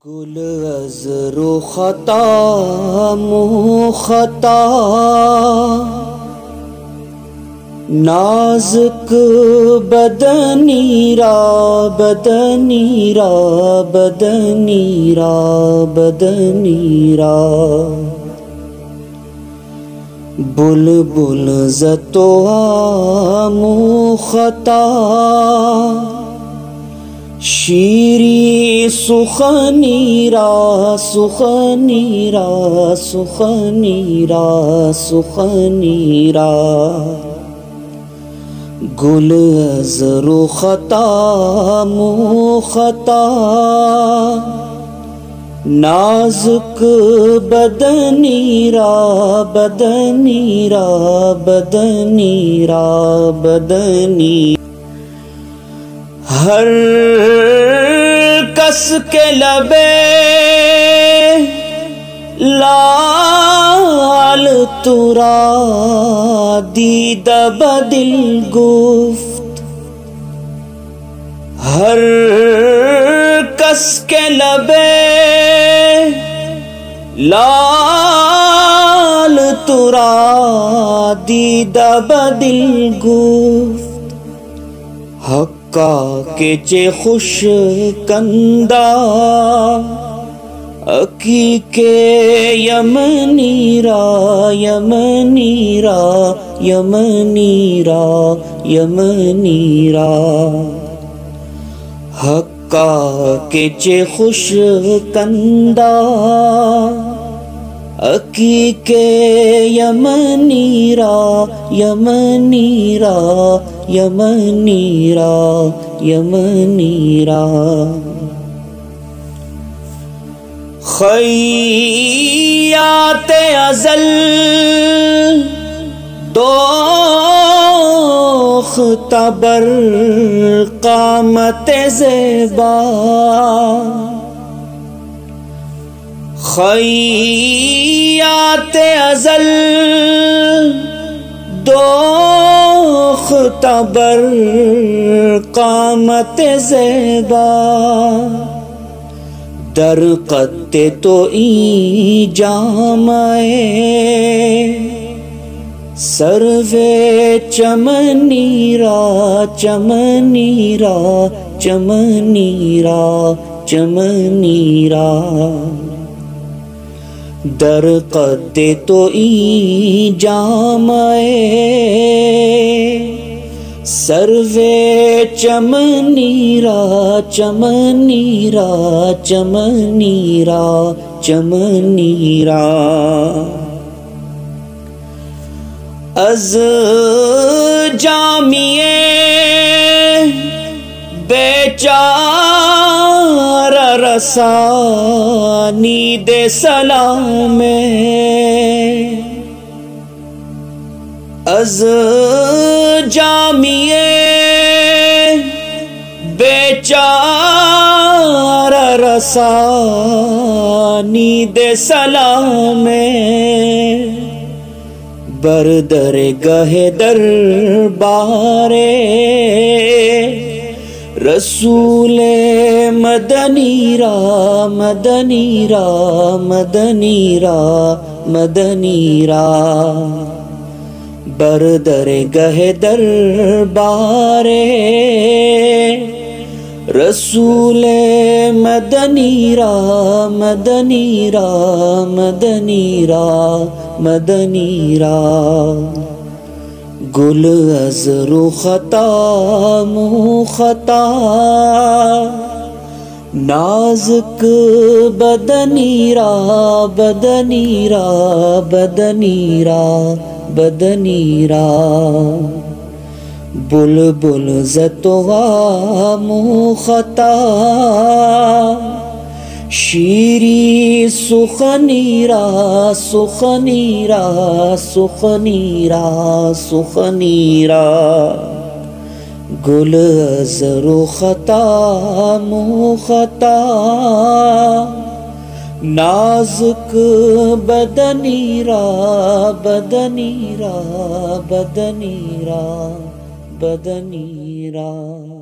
گل از رخ خطا منہ خطا نازک بدنی را بدنی را بدنی را بدنی را بلبل زتوا منہ خطا شیری سخنی را سخنی را سخنی را سخنی را گل از رخ خطا منہ خطا نازک بدنی را بدنی را بدنی را بدنی ہر کس کے لبے لال ترا دید بدل گفت ہر کس کے لبے لال ترا دید بدل گفت حقا کے چے خوش کندہ اکی کے یمنی را یمنی را یمنی را یمنی را حقا کے چے خوش کندہ اکی کے یمنی را یمنی را یمنی را یمنی را خیات ازل دوخت بر قامت زیبا خیات ازل دوخت بر قامت زیبا در قد تو این جامعے سروے چمنی را چمنی را چمنی را چمنی را در قد تو این جامعے سروے چمنی را چمنی را چمنی را چمنی را از جامیے بیچار رسانی دے سلام از جامیے بیچار رسانی دے سلام بردر گہ دربار رسول مدنی را مدنی را مدنی را مدنی را بردر گہ دربار رسول مدنی را مدنی را مدنی را مدنی را گل از رخ خطا منہ خطا نازک بدنی را بدنی را بدنی را بدنی را بلبل زتوا منہ خطا شیری سخنی را سخنی را سخنی را سخنی را گل از رخ خطا منہ خطا نازک بدنی را بدنی را بدنی را بدنی را